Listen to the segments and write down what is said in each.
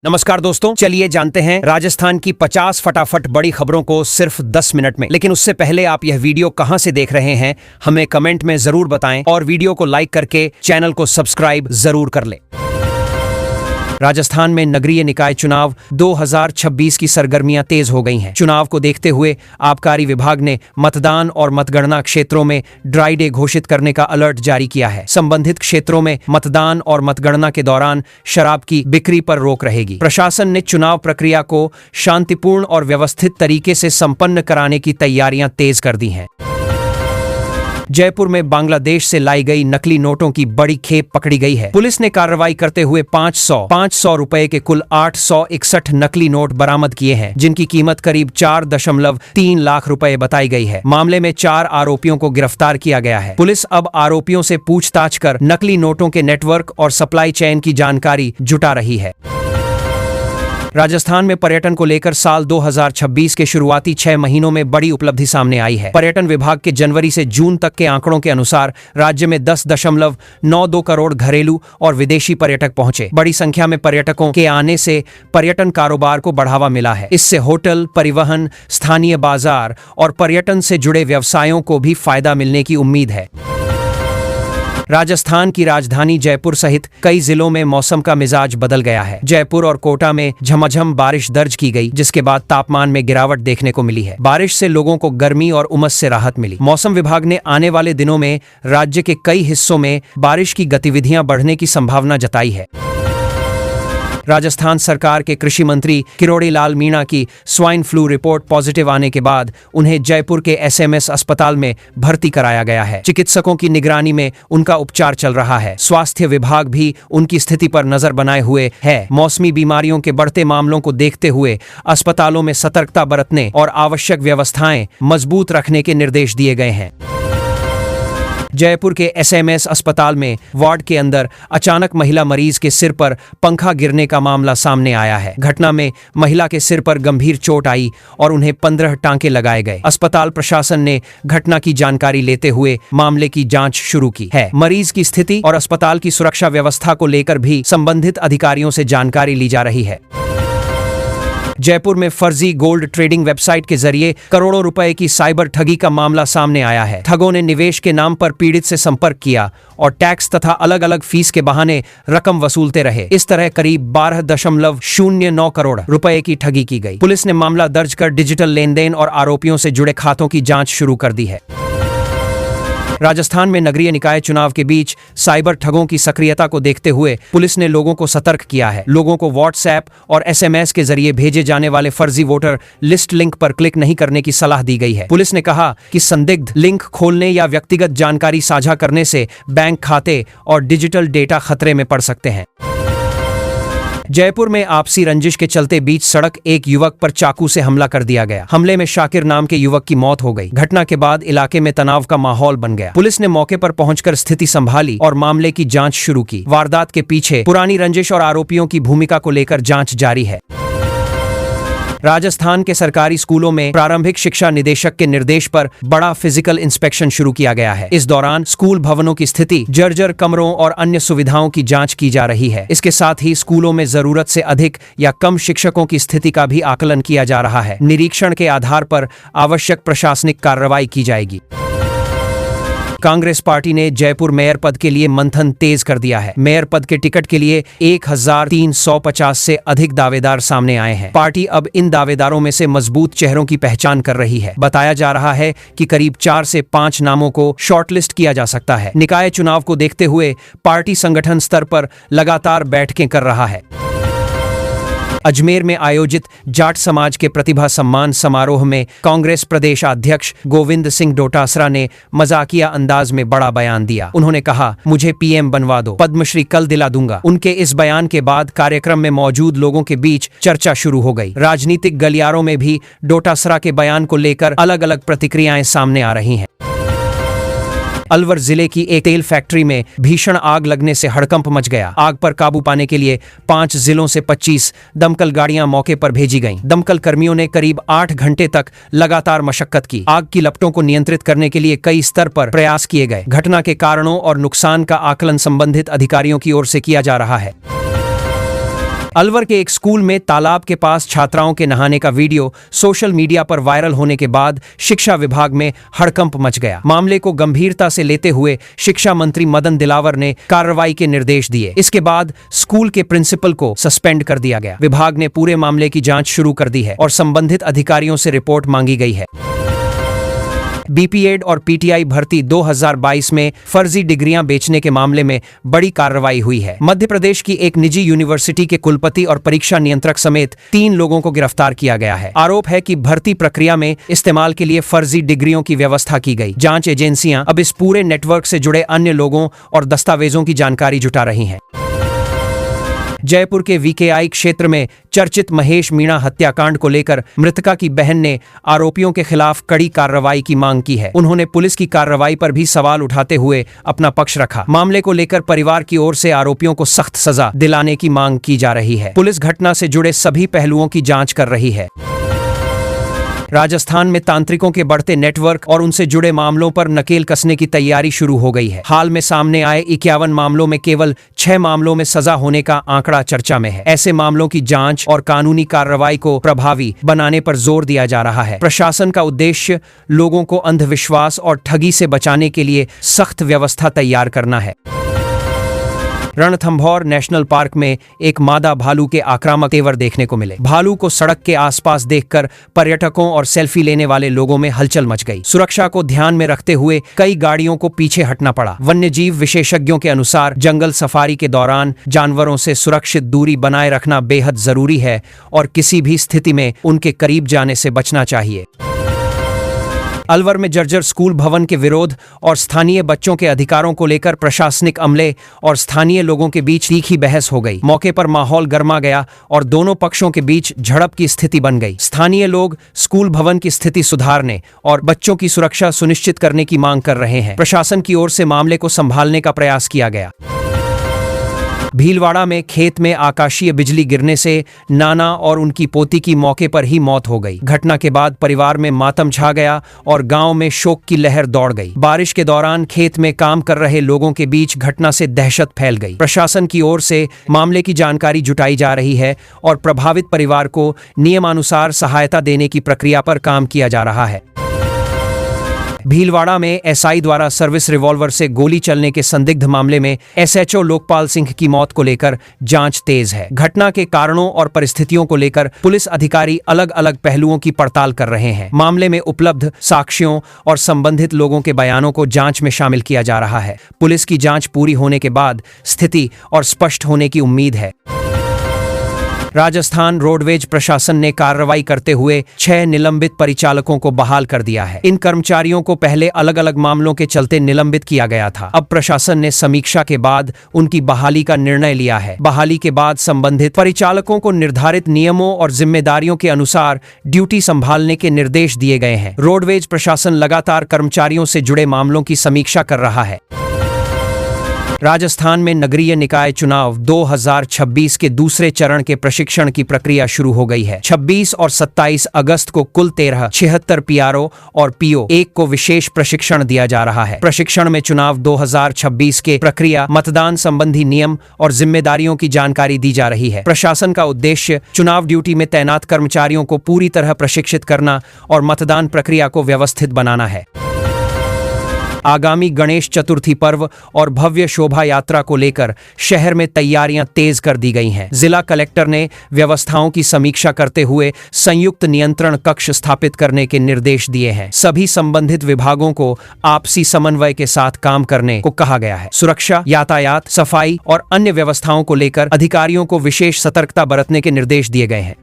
नमस्कार दोस्तों, चलिए जानते हैं राजस्थान की 50 फटाफट बड़ी खबरों को सिर्फ 10 मिनट में। लेकिन उससे पहले आप यह वीडियो कहां से देख रहे हैं हमें कमेंट में जरूर बताएं और वीडियो को लाइक करके चैनल को सब्सक्राइब जरूर कर लें। राजस्थान में नगरीय निकाय चुनाव 2026 की सरगर्मियां तेज हो गई हैं। चुनाव को देखते हुए आबकारी विभाग ने मतदान और मतगणना क्षेत्रों में ड्राई डे घोषित करने का अलर्ट जारी किया है। संबंधित क्षेत्रों में मतदान और मतगणना के दौरान शराब की बिक्री पर रोक रहेगी। प्रशासन ने चुनाव प्रक्रिया को शांतिपूर्ण और व्यवस्थित तरीके से संपन्न कराने की तैयारियां तेज कर दी हैं। जयपुर में बांग्लादेश से लाई गई नकली नोटों की बड़ी खेप पकड़ी गई है। पुलिस ने कार्रवाई करते हुए 500 रुपए के कुल 861 नकली नोट बरामद किए हैं, जिनकी कीमत करीब 4.3 लाख रुपए बताई गई है। मामले में 4 आरोपियों को गिरफ्तार किया गया है। पुलिस अब आरोपियों से पूछताछ कर नकली नोटों के नेटवर्क और सप्लाई चेन की जानकारी जुटा रही है। राजस्थान में पर्यटन को लेकर साल 2026 के शुरुआती 6 महीनों में बड़ी उपलब्धि सामने आई है। पर्यटन विभाग के जनवरी से जून तक के आंकड़ों के अनुसार राज्य में 10.92 करोड़ घरेलू और विदेशी पर्यटक पहुंचे। बड़ी संख्या में पर्यटकों के आने से पर्यटन कारोबार को बढ़ावा मिला है। इससे होटल, परिवहन, स्थानीय बाजार और पर्यटन से जुड़े व्यवसायों को भी फायदा मिलने की उम्मीद है। राजस्थान की राजधानी जयपुर सहित कई जिलों में मौसम का मिजाज बदल गया है। जयपुर और कोटा में झमाझम बारिश दर्ज की गई, जिसके बाद तापमान में गिरावट देखने को मिली है। बारिश से लोगों को गर्मी और उमस से राहत मिली। मौसम विभाग ने आने वाले दिनों में राज्य के कई हिस्सों में बारिश की गतिविधियां बढ़ने की संभावना जताई है। राजस्थान सरकार के कृषि मंत्री किरोड़ी लाल मीणा की स्वाइन फ्लू रिपोर्ट पॉजिटिव आने के बाद उन्हें जयपुर के एसएमएस अस्पताल में भर्ती कराया गया है। चिकित्सकों की निगरानी में उनका उपचार चल रहा है। स्वास्थ्य विभाग भी उनकी स्थिति पर नजर बनाए हुए है। मौसमी बीमारियों के बढ़ते मामलों को देखते हुए अस्पतालों में सतर्कता बरतने और आवश्यक व्यवस्थाएं मजबूत रखने के निर्देश दिए गए हैं। जयपुर के एसएमएस अस्पताल में वार्ड के अंदर अचानक महिला मरीज के सिर पर पंखा गिरने का मामला सामने आया है। घटना में महिला के सिर पर गंभीर चोट आई और उन्हें 15 टांके लगाए गए। अस्पताल प्रशासन ने घटना की जानकारी लेते हुए मामले की जांच शुरू की है। मरीज की स्थिति और अस्पताल की सुरक्षा व्यवस्था को लेकर भी संबंधित अधिकारियों से जानकारी ली जा रही है। जयपुर में फर्जी गोल्ड ट्रेडिंग वेबसाइट के जरिए करोड़ों रुपए की साइबर ठगी का मामला सामने आया है। ठगों ने निवेश के नाम पर पीड़ित से संपर्क किया और टैक्स तथा अलग अलग फीस के बहाने रकम वसूलते रहे। इस तरह करीब 12.09 करोड़ रुपए की ठगी की गई। पुलिस ने मामला दर्ज कर डिजिटल लेन देन और आरोपियों से जुड़े खातों की जांच शुरू कर दी है। राजस्थान में नगरीय निकाय चुनाव के बीच साइबर ठगों की सक्रियता को देखते हुए पुलिस ने लोगों को सतर्क किया है। लोगों को व्हाट्सएप और एसएमएस के जरिए भेजे जाने वाले फर्जी वोटर लिस्ट लिंक पर क्लिक नहीं करने की सलाह दी गई है। पुलिस ने कहा कि संदिग्ध लिंक खोलने या व्यक्तिगत जानकारी साझा करने से बैंक खाते और डिजिटल डेटा खतरे में पड़ सकते हैं। जयपुर में आपसी रंजिश के चलते बीच सड़क एक युवक पर चाकू से हमला कर दिया गया। हमले में शाकिर नाम के युवक की मौत हो गई। घटना के बाद इलाके में तनाव का माहौल बन गया। पुलिस ने मौके पर पहुंचकर स्थिति संभाली और मामले की जांच शुरू की। वारदात के पीछे पुरानी रंजिश और आरोपियों की भूमिका को लेकर जांच जारी है। राजस्थान के सरकारी स्कूलों में प्रारंभिक शिक्षा निदेशक के निर्देश पर बड़ा फिजिकल इंस्पेक्शन शुरू किया गया है। इस दौरान स्कूल भवनों की स्थिति, जर्जर कमरों और अन्य सुविधाओं की जांच की जा रही है। इसके साथ ही स्कूलों में जरूरत से अधिक या कम शिक्षकों की स्थिति का भी आकलन किया जा रहा है। निरीक्षण के आधार पर आवश्यक प्रशासनिक कार्रवाई की जाएगी। कांग्रेस पार्टी ने जयपुर मेयर पद के लिए मंथन तेज कर दिया है। मेयर पद के टिकट के लिए 1350 से अधिक दावेदार सामने आए हैं। पार्टी अब इन दावेदारों में से मजबूत चेहरों की पहचान कर रही है। बताया जा रहा है कि करीब 4 से 5 नामों को शॉर्टलिस्ट किया जा सकता है। निकाय चुनाव को देखते हुए पार्टी संगठन स्तर पर लगातार बैठकें कर रहा है। अजमेर में आयोजित जाट समाज के प्रतिभा सम्मान समारोह में कांग्रेस प्रदेश अध्यक्ष गोविंद सिंह डोटासरा ने मजाकिया अंदाज में बड़ा बयान दिया। उन्होंने कहा, मुझे पीएम बनवा दो, पद्मश्री कल दिला दूंगा। उनके इस बयान के बाद कार्यक्रम में मौजूद लोगों के बीच चर्चा शुरू हो गई। राजनीतिक गलियारों में भी डोटासरा के बयान को लेकर अलग अलग प्रतिक्रियाएं सामने आ रही हैं। अलवर जिले की एक तेल फैक्ट्री में भीषण आग लगने से हड़कंप मच गया। आग पर काबू पाने के लिए 5 जिलों से 25 दमकल गाड़ियां मौके पर भेजी गईं। दमकल कर्मियों ने करीब 8 घंटे तक लगातार मशक्कत की। आग की लपटों को नियंत्रित करने के लिए कई स्तर पर प्रयास किए गए। घटना के कारणों और नुकसान का आकलन संबंधित अधिकारियों की ओर से किया जा रहा है। अलवर के एक स्कूल में तालाब के पास छात्राओं के नहाने का वीडियो सोशल मीडिया पर वायरल होने के बाद शिक्षा विभाग में हड़कंप मच गया। मामले को गंभीरता से लेते हुए शिक्षा मंत्री मदन दिलावर ने कार्रवाई के निर्देश दिए। इसके बाद स्कूल के प्रिंसिपल को सस्पेंड कर दिया गया। विभाग ने पूरे मामले की जांच शुरू कर दी है और संबंधित अधिकारियों से रिपोर्ट मांगी गई है। बीपीएड और पीटीआई भर्ती 2022 में फर्जी डिग्रियां बेचने के मामले में बड़ी कार्रवाई हुई है। मध्य प्रदेश की एक निजी यूनिवर्सिटी के कुलपति और परीक्षा नियंत्रक समेत 3 लोगों को गिरफ्तार किया गया है। आरोप है कि भर्ती प्रक्रिया में इस्तेमाल के लिए फर्जी डिग्रियों की व्यवस्था की गई। जांच एजेंसियां अब इस पूरे नेटवर्क से जुड़े अन्य लोगों और दस्तावेजों की जानकारी जुटा रही हैं। जयपुर के वीकेआई क्षेत्र में चर्चित महेश मीणा हत्याकांड को लेकर मृतका की बहन ने आरोपियों के खिलाफ कड़ी कार्रवाई की मांग की है। उन्होंने पुलिस की कार्रवाई पर भी सवाल उठाते हुए अपना पक्ष रखा। मामले को लेकर परिवार की ओर से आरोपियों को सख्त सजा दिलाने की मांग की जा रही है। पुलिस घटना से जुड़े सभी पहलुओं की जांच कर रही है। राजस्थान में तांत्रिकों के बढ़ते नेटवर्क और उनसे जुड़े मामलों पर नकेल कसने की तैयारी शुरू हो गई है। हाल में सामने आए 51 मामलों में केवल 6 मामलों में सजा होने का आंकड़ा चर्चा में है। ऐसे मामलों की जांच और कानूनी कार्रवाई को प्रभावी बनाने पर जोर दिया जा रहा है। प्रशासन का उद्देश्य लोगों को अंधविश्वास और ठगी से बचाने के लिए सख्त व्यवस्था तैयार करना है। रणथंभौर नेशनल पार्क में एक मादा भालू के आक्रामक तेवर देखने को मिले। भालू को सड़क के आसपास देखकर पर्यटकों और सेल्फी लेने वाले लोगों में हलचल मच गई। सुरक्षा को ध्यान में रखते हुए कई गाड़ियों को पीछे हटना पड़ा। वन्यजीव विशेषज्ञों के अनुसार जंगल सफारी के दौरान जानवरों से सुरक्षित दूरी बनाए रखना बेहद जरूरी है और किसी भी स्थिति में उनके करीब जाने से बचना चाहिए। अलवर में जर्जर स्कूल भवन के विरोध और स्थानीय बच्चों के अधिकारों को लेकर प्रशासनिक अमले और स्थानीय लोगों के बीच तीखी बहस हो गई। मौके पर माहौल गर्मा गया और दोनों पक्षों के बीच झड़प की स्थिति बन गई। स्थानीय लोग स्कूल भवन की स्थिति सुधारने और बच्चों की सुरक्षा सुनिश्चित करने की मांग कर रहे हैं। प्रशासन की ओर से मामले को संभालने का प्रयास किया गया। भीलवाड़ा में खेत में आकाशीय बिजली गिरने से नाना और उनकी पोती की मौके पर ही मौत हो गई। घटना के बाद परिवार में मातम छा गया और गांव में शोक की लहर दौड़ गई। बारिश के दौरान खेत में काम कर रहे लोगों के बीच घटना से दहशत फैल गई। प्रशासन की ओर से मामले की जानकारी जुटाई जा रही है और प्रभावित परिवार को नियमानुसार सहायता देने की प्रक्रिया पर काम किया जा रहा है। भीलवाड़ा में एसआई द्वारा सर्विस रिवॉल्वर से गोली चलने के संदिग्ध मामले में एसएचओ लोकपाल सिंह की मौत को लेकर जांच तेज है। घटना के कारणों और परिस्थितियों को लेकर पुलिस अधिकारी अलग अलग पहलुओं की पड़ताल कर रहे हैं। मामले में उपलब्ध साक्ष्यों और संबंधित लोगों के बयानों को जांच में शामिल किया जा रहा है। पुलिस की जांच पूरी होने के बाद स्थिति और स्पष्ट होने की उम्मीद है। राजस्थान रोडवेज प्रशासन ने कार्रवाई करते हुए 6 निलंबित परिचालकों को बहाल कर दिया है। इन कर्मचारियों को पहले अलग अलग मामलों के चलते निलंबित किया गया था। अब प्रशासन ने समीक्षा के बाद उनकी बहाली का निर्णय लिया है। बहाली के बाद संबंधित परिचालकों को निर्धारित नियमों और जिम्मेदारियों के अनुसार ड्यूटी संभालने के निर्देश दिए गए हैं। रोडवेज प्रशासन लगातार कर्मचारियों से जुड़े मामलों की समीक्षा कर रहा है। राजस्थान में नगरीय निकाय चुनाव 2026 के दूसरे चरण के प्रशिक्षण की प्रक्रिया शुरू हो गई है। 26 और 27 अगस्त को कुल 76 पीआरओ और पीओ 1 को विशेष प्रशिक्षण दिया जा रहा है। प्रशिक्षण में चुनाव 2026 के प्रक्रिया, मतदान संबंधी नियम और जिम्मेदारियों की जानकारी दी जा रही है। प्रशासन का उद्देश्य चुनाव ड्यूटी में तैनात कर्मचारियों को पूरी तरह प्रशिक्षित करना और मतदान प्रक्रिया को व्यवस्थित बनाना है। आगामी गणेश चतुर्थी पर्व और भव्य शोभा यात्रा को लेकर शहर में तैयारियां तेज कर दी गई हैं। जिला कलेक्टर ने व्यवस्थाओं की समीक्षा करते हुए संयुक्त नियंत्रण कक्ष स्थापित करने के निर्देश दिए हैं। सभी संबंधित विभागों को आपसी समन्वय के साथ काम करने को कहा गया है। सुरक्षा, यातायात, सफाई और अन्य व्यवस्थाओं को लेकर अधिकारियों को विशेष सतर्कता बरतने के निर्देश दिए गए हैं।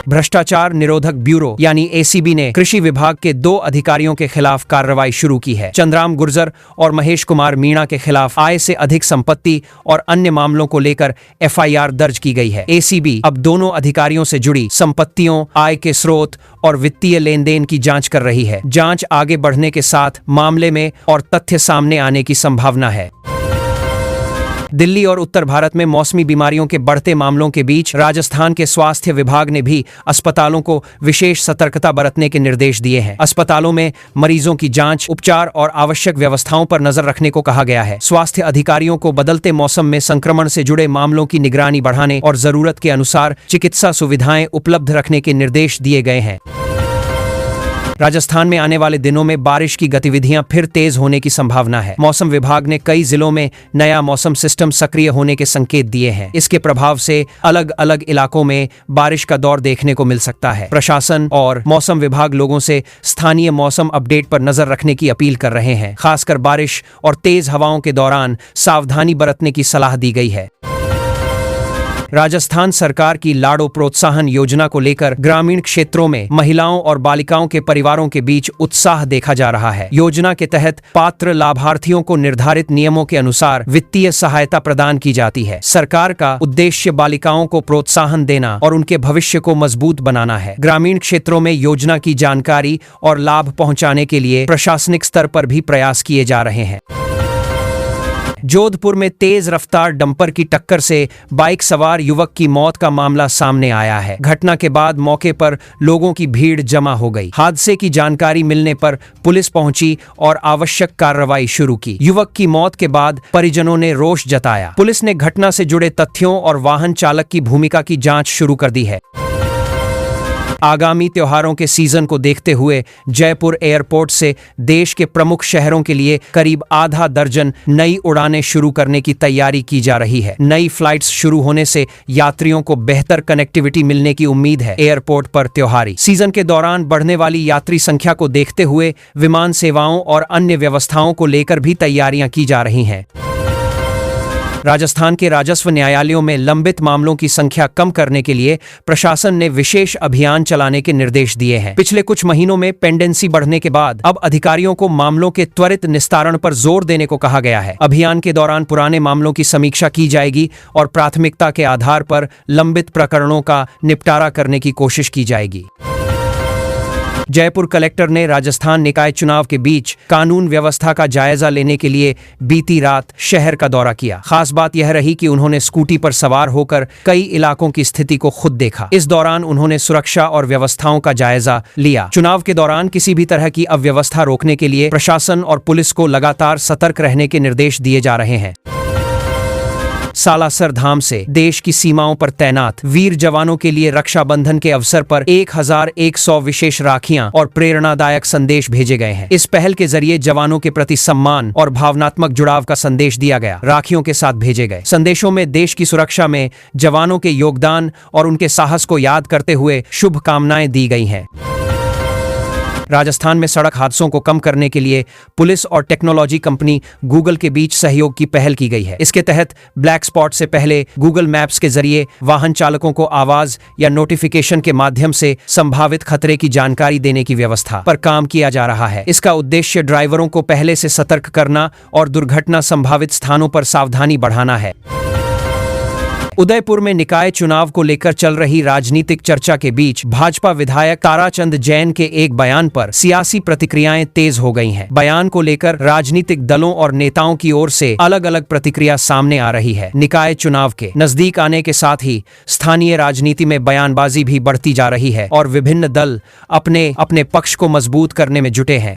भ्रष्टाचार निरोधक ब्यूरो यानी एसीबी ने कृषि विभाग के 2 अधिकारियों के खिलाफ कार्रवाई शुरू की है। चंद्राम गुर्जर और महेश कुमार मीणा के खिलाफ आय से अधिक संपत्ति और अन्य मामलों को लेकर एफआईआर दर्ज की गई है। एसीबी अब दोनों अधिकारियों से जुड़ी संपत्तियों, आय के स्रोत और वित्तीय लेन देन की जांच कर रही है। जांच आगे बढ़ने के साथ मामले में और तथ्य सामने आने की संभावना है। दिल्ली और उत्तर भारत में मौसमी बीमारियों के बढ़ते मामलों के बीच राजस्थान के स्वास्थ्य विभाग ने भी अस्पतालों को विशेष सतर्कता बरतने के निर्देश दिए हैं। अस्पतालों में मरीजों की जांच, उपचार और आवश्यक व्यवस्थाओं पर नजर रखने को कहा गया है। स्वास्थ्य अधिकारियों को बदलते मौसम में संक्रमण से जुड़े मामलों की निगरानी बढ़ाने और जरूरत के अनुसार चिकित्सा सुविधाएं उपलब्ध रखने के निर्देश दिए गए हैं। राजस्थान में आने वाले दिनों में बारिश की गतिविधियां फिर तेज होने की संभावना है। मौसम विभाग ने कई जिलों में नया मौसम सिस्टम सक्रिय होने के संकेत दिए हैं। इसके प्रभाव से अलग अलग इलाकों में बारिश का दौर देखने को मिल सकता है। प्रशासन और मौसम विभाग लोगों से स्थानीय मौसम अपडेट पर नजर रखने की अपील कर रहे हैं। खासकर बारिश और तेज हवाओं के दौरान सावधानी बरतने की सलाह दी गई है। राजस्थान सरकार की लाड़ो प्रोत्साहन योजना को लेकर ग्रामीण क्षेत्रों में महिलाओं और बालिकाओं के परिवारों के बीच उत्साह देखा जा रहा है। योजना के तहत पात्र लाभार्थियों को निर्धारित नियमों के अनुसार वित्तीय सहायता प्रदान की जाती है। सरकार का उद्देश्य बालिकाओं को प्रोत्साहन देना और उनके भविष्य को मजबूत बनाना है। ग्रामीण क्षेत्रों में योजना की जानकारी और लाभ पहुंचाने के लिए प्रशासनिक स्तर पर भी प्रयास किए जा रहे हैं। जोधपुर में तेज रफ्तार डंपर की टक्कर से बाइक सवार युवक की मौत का मामला सामने आया है। घटना के बाद मौके पर लोगों की भीड़ जमा हो गई। हादसे की जानकारी मिलने पर पुलिस पहुंची और आवश्यक कार्रवाई शुरू की। युवक की मौत के बाद परिजनों ने रोष जताया। पुलिस ने घटना से जुड़े तथ्यों और वाहन चालक की भूमिका की जांच शुरू कर दी है। आगामी त्योहारों के सीजन को देखते हुए जयपुर एयरपोर्ट से देश के प्रमुख शहरों के लिए करीब आधा दर्जन नई उड़ानें शुरू करने की तैयारी की जा रही है। नई फ्लाइट्स शुरू होने से यात्रियों को बेहतर कनेक्टिविटी मिलने की उम्मीद है। एयरपोर्ट पर त्योहारी सीजन के दौरान बढ़ने वाली यात्री संख्या को देखते हुए विमान सेवाओं और अन्य व्यवस्थाओं को लेकर भी तैयारियां की जा रही हैं। राजस्थान के राजस्व न्यायालयों में लंबित मामलों की संख्या कम करने के लिए प्रशासन ने विशेष अभियान चलाने के निर्देश दिए हैं। पिछले कुछ महीनों में पेंडेंसी बढ़ने के बाद अब अधिकारियों को मामलों के त्वरित निस्तारण पर जोर देने को कहा गया है। अभियान के दौरान पुराने मामलों की समीक्षा की जाएगी और प्राथमिकता के आधार पर लंबित प्रकरणों का निपटारा करने की कोशिश की जाएगी। जयपुर कलेक्टर ने राजस्थान निकाय चुनाव के बीच कानून व्यवस्था का जायजा लेने के लिए बीती रात शहर का दौरा किया। खास बात यह रही कि उन्होंने स्कूटी पर सवार होकर कई इलाकों की स्थिति को खुद देखा। इस दौरान उन्होंने सुरक्षा और व्यवस्थाओं का जायजा लिया। चुनाव के दौरान किसी भी तरह की अव्यवस्था रोकने के लिए प्रशासन और पुलिस को लगातार सतर्क रहने के निर्देश दिए जा रहे हैं। सालासर धाम से देश की सीमाओं पर तैनात वीर जवानों के लिए रक्षाबंधन के अवसर पर 1100 विशेष राखियां और प्रेरणादायक संदेश भेजे गए हैं। इस पहल के जरिए जवानों के प्रति सम्मान और भावनात्मक जुड़ाव का संदेश दिया गया। राखियों के साथ भेजे गए संदेशों में देश की सुरक्षा में जवानों के योगदान और उनके साहस को याद करते हुए शुभकामनाएं दी गई हैं। राजस्थान में सड़क हादसों को कम करने के लिए पुलिस और टेक्नोलॉजी कंपनी गूगल के बीच सहयोग की पहल की गई है। इसके तहत ब्लैक स्पॉट से पहले गूगल मैप्स के जरिए वाहन चालकों को आवाज या नोटिफिकेशन के माध्यम से संभावित खतरे की जानकारी देने की व्यवस्था पर काम किया जा रहा है। इसका उद्देश्य ड्राइवरों को पहले से सतर्क करना और दुर्घटना संभावित स्थानों पर सावधानी बढ़ाना है। उदयपुर में निकाय चुनाव को लेकर चल रही राजनीतिक चर्चा के बीच भाजपा विधायक ताराचंद जैन के एक बयान पर सियासी प्रतिक्रियाएं तेज हो गई हैं। बयान को लेकर राजनीतिक दलों और नेताओं की ओर से अलग अलग प्रतिक्रिया सामने आ रही है। निकाय चुनाव के नजदीक आने के साथ ही स्थानीय राजनीति में बयानबाजी भी बढ़ती जा रही है और विभिन्न दल अपने अपने पक्ष को मजबूत करने में जुटे हैं।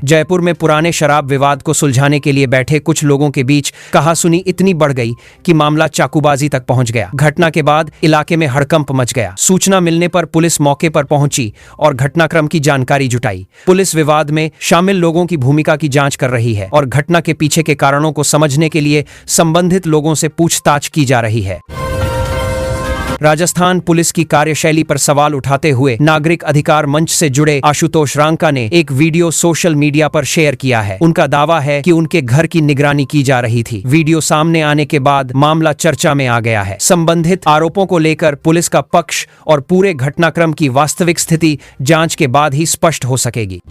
जयपुर में पुराने शराब विवाद को सुलझाने के लिए बैठे कुछ लोगों के बीच कहासुनी इतनी बढ़ गई कि मामला चाकूबाजी तक पहुंच गया। घटना के बाद इलाके में हड़कंप मच गया। सूचना मिलने पर पुलिस मौके पर पहुंची और घटनाक्रम की जानकारी जुटाई। पुलिस विवाद में शामिल लोगों की भूमिका की जांच कर रही है और घटना के पीछे के कारणों को समझने के लिए संबंधित लोगों से पूछताछ की जा रही है। राजस्थान पुलिस की कार्यशैली पर सवाल उठाते हुए नागरिक अधिकार मंच से जुड़े आशुतोष रांका ने एक वीडियो सोशल मीडिया पर शेयर किया है। उनका दावा है कि उनके घर की निगरानी की जा रही थी। वीडियो सामने आने के बाद मामला चर्चा में आ गया है। संबंधित आरोपों को लेकर पुलिस का पक्ष और पूरे घटनाक्रम की वास्तविक स्थिति जांच के बाद ही स्पष्ट हो सकेगी।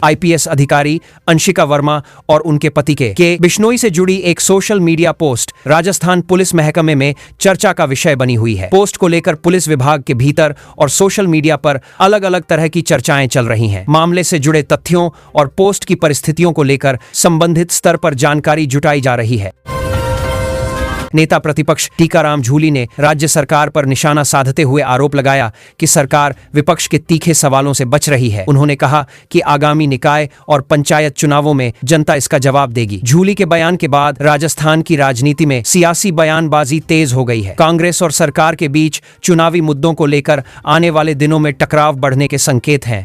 आईपीएस अधिकारी अंशिका वर्मा और उनके पति के बिश्नोई से जुड़ी एक social media post Rajasthan police महकमे में चर्चा का विषय बनी हुई है। पोस्ट को लेकर पुलिस विभाग के भीतर और सोशल मीडिया पर अलग अलग तरह की चर्चाएं चल रही हैं। मामले से जुड़े तथ्यों और पोस्ट की परिस्थितियों को लेकर संबंधित स्तर पर जानकारी जुटाई जा रही है। नेता प्रतिपक्ष टीकाराम जूली ने राज्य सरकार पर निशाना साधते हुए आरोप लगाया कि सरकार विपक्ष के तीखे सवालों से बच रही है। उन्होंने कहा कि आगामी निकाय और पंचायत चुनावों में जनता इसका जवाब देगी। जूली के बयान के बाद राजस्थान की राजनीति में सियासी बयानबाजी तेज हो गई है। कांग्रेस और सरकार के बीच चुनावी मुद्दों को लेकर आने वाले दिनों में टकराव बढ़ने के संकेत हैं।